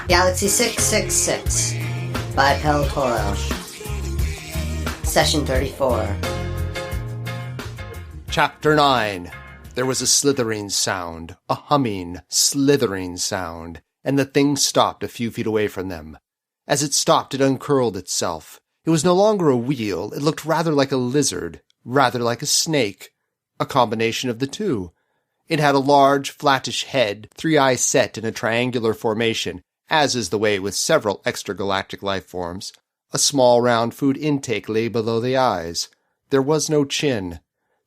Galaxy 666 by Pel Toro. Session 34. Chapter 9. There was a slithering sound, a humming, slithering sound, and the thing stopped a few feet away from them. As it stopped, it uncurled itself. It was no longer a wheel. It looked rather like a lizard, rather like a snake, a combination of the two. It had a large, flattish head, 3 eyes set in a triangular formation, as is the way with several extragalactic life forms. A small round food intake lay below the eyes. There was no chin.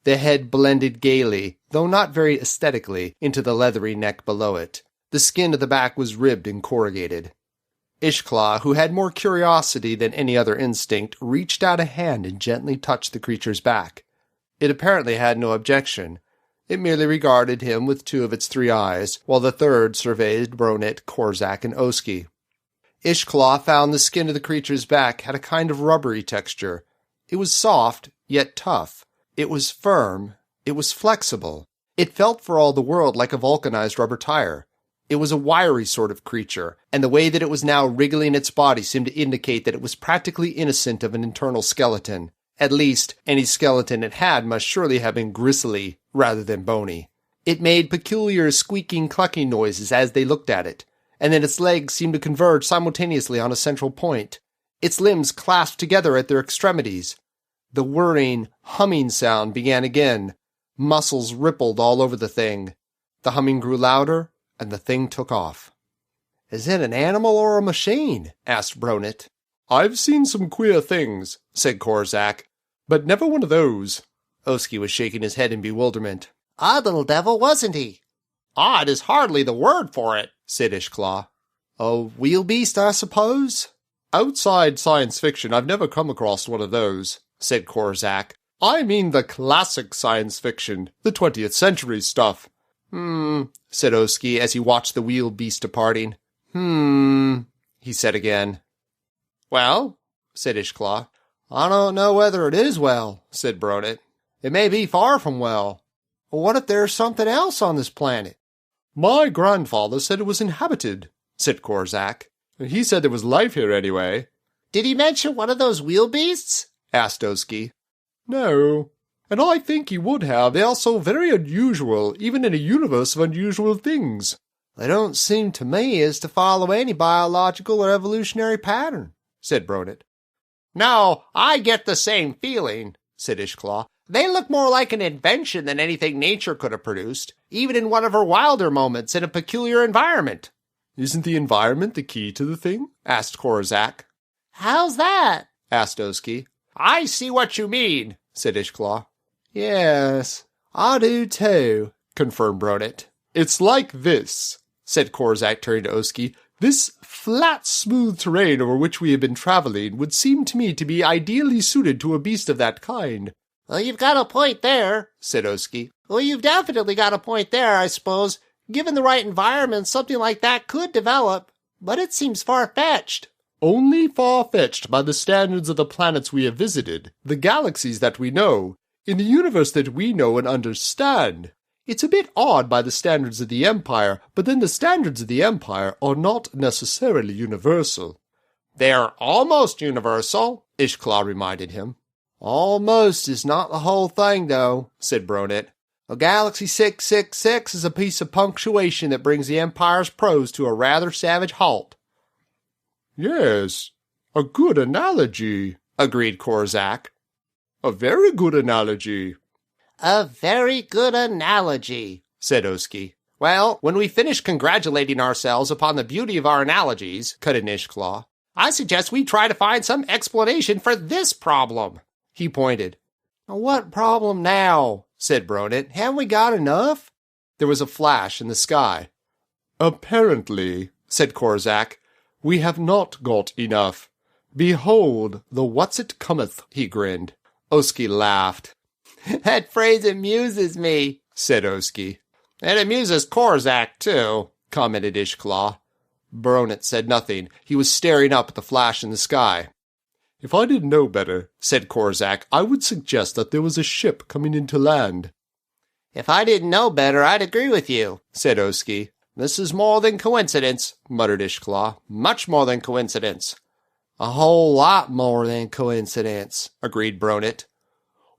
The head blended gaily, though not very aesthetically, into the leathery neck below it. The skin of the back was ribbed and corrugated. Ishklaw, who had more curiosity than any other instinct, reached out a hand and gently touched the creature's back. It apparently had no objection. It merely regarded him with 2 of its 3 eyes, while the third surveyed Bronit, Korzak, and Oski. Ishklaw found the skin of the creature's back had a kind of rubbery texture. It was soft, yet tough. It was firm. It was flexible. It felt for all the world like a vulcanized rubber tire. It was a wiry sort of creature, and the way that it was now wriggling its body seemed to indicate that it was practically innocent of an internal skeleton. At least, any skeleton it had must surely have been gristly rather than bony. It made peculiar squeaking, clucking noises as they looked at it, and then its legs seemed to converge simultaneously on a central point. Its limbs clasped together at their extremities. The whirring, humming sound began again. Muscles rippled all over the thing. The humming grew louder, and the thing took off. "Is it an animal or a machine?" asked Bronit. "I've seen some queer things," said Korzak, "but never one of those." Oski was shaking his head in bewilderment. Odd little devil, wasn't he? "Odd is hardly the word for it," said Ishklaw. "A wheel beast, I suppose?" "Outside science fiction, I've never come across one of those," said Korzak. "I mean the classic science fiction, the 20th century stuff." Said Oski as he watched the wheel beast departing. He said again. "Well," said Ishklaw. "I don't know whether it is well," said Bronit. "It may be far from well. What if there's something else on this planet?" "My grandfather said it was inhabited," said Korzak. "He said there was life here anyway." Did he mention one of those wheel beasts? asked Oski. "No, and I think he would have. They are so very unusual, even in a universe of unusual things." "They don't seem to me as to follow any biological or evolutionary pattern," said Bronit. "No, I get the same feeling," said Ishklaw. "They look more like an invention than anything nature could have produced, even in one of her wilder moments in a peculiar environment." "Isn't the environment the key to the thing?" asked Korzak. How's that? asked Oski. "I see what you mean," said Ishklaw. "Yes, I do too," confirmed Bronit. "It's like this," said Korzak, turning to Oski. "This flat, smooth terrain over which we have been traveling would seem to me to be ideally suited to a beast of that kind." Well, you've got a point there, said Oski. Well, you've definitely got a point there, I suppose. Given the right environment, something like that could develop. But it seems far-fetched. "Only far-fetched by the standards of the planets we have visited, the galaxies that we know, in the universe that we know and understand. It's a bit odd by the standards of the Empire, but then the standards of the Empire are not necessarily universal." "They're almost universal," Ishklaw reminded him. "Almost is not the whole thing, though," said Bronit. "A Galaxy 666 is a piece of punctuation that brings the Empire's prose to a rather savage halt." "Yes, a good analogy," agreed Korzak. "A very good analogy." A very good analogy, said Oski. "Well, when we finish congratulating ourselves upon the beauty of our analogies," cut in Ishklaw, "I suggest we try to find some explanation for this problem." He pointed. "What problem now?" said Bronit. "Haven't we got enough?" There was a flash in the sky. "Apparently," said Korzak, "we have not got enough. Behold, the what's-it-cometh," he grinned. Oski laughed. "That phrase amuses me," said Oski. "It amuses Korzak, too," commented Ishklaw. Bronit said nothing. He was staring up at the flash in the sky. "If I didn't know better," said Korzak, "I would suggest that there was a ship coming into land." "If I didn't know better, I'd agree with you," said Oski. This is more than coincidence, muttered Ishklaw. Much more than coincidence. A whole lot more than coincidence, agreed Bronit.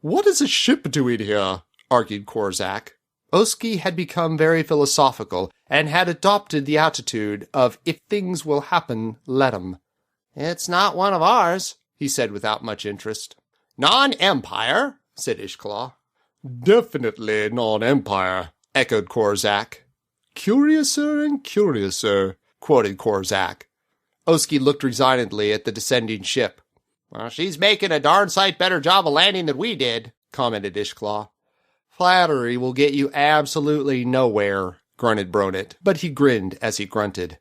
What is a ship doing here? Argued Korzak. Oski had become very philosophical and had adopted the attitude of if things will happen, let 'em. It's not one of ours, he said without much interest. Non-Empire, said Ishklaw. Definitely non-Empire, echoed Korzak. Curiouser and curiouser, quoted Korzak. Oski looked resignedly at the descending ship. Well, she's making a darn sight better job of landing than we did, commented Ishklaw. Flattery will get you absolutely nowhere, grunted Bronit, but he grinned as he grunted.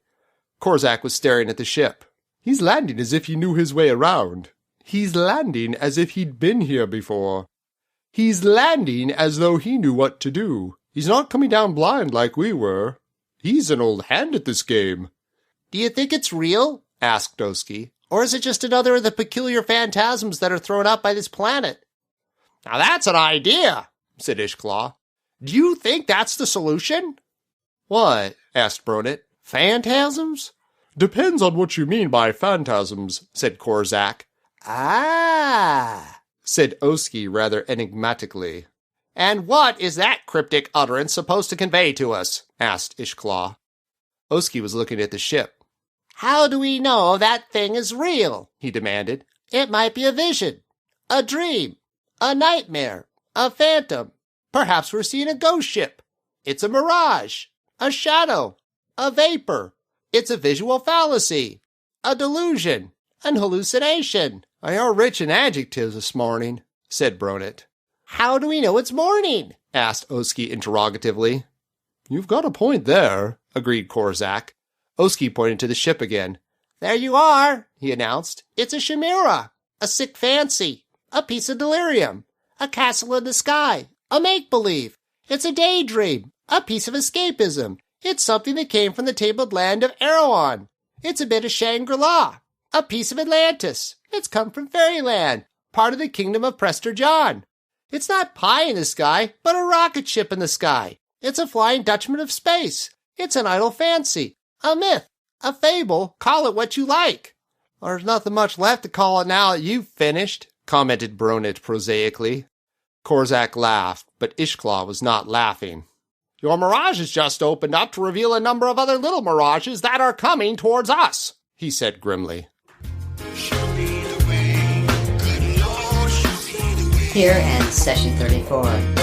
Korzak was staring at the ship. He's landing as if he knew his way around. He's landing as if he'd been here before. He's landing as though he knew what to do. He's not coming down blind like we were. He's an old hand at this game. Do you think it's real? Asked Oski. Or is it just another of the peculiar phantasms that are thrown up by this planet? Now that's an idea, said Ishklaw. Do you think that's the solution? What? Asked Bronit. Phantasms? Depends on what you mean by phantasms, said Korzak. Ah, said Oski rather enigmatically. And what is that cryptic utterance supposed to convey to us? Asked Ishklaw. Oski was looking at the ship. How do we know that thing is real? He demanded. It might be a vision, a dream, a nightmare, a phantom. Perhaps we're seeing a ghost ship. It's a mirage, a shadow, a vapor. It's a visual fallacy, a delusion, an hallucination. You're rich in adjectives this morning, said Bronit. How do we know it's morning? Asked Oski interrogatively. You've got a point there, agreed Korzak. Oski pointed to the ship again. There you are, he announced. It's a chimera, a sick fancy, a piece of delirium, a castle in the sky, a make-believe. It's a daydream, a piece of escapism. It's something that came from the tabled land of Erewhon. It's a bit of Shangri-La, a piece of Atlantis. It's come from fairyland, part of the kingdom of Prester John. It's not pie in the sky, but a rocket ship in the sky. It's a flying Dutchman of space. It's an idle fancy, a myth, a fable, call it what you like. There's nothing much left to call it now that you've finished, commented Bronit prosaically. Korzak laughed, but Ishklaw was not laughing. Your mirage has just opened up to reveal a number of other little mirages that are coming towards us, he said grimly. Here ends Session 34.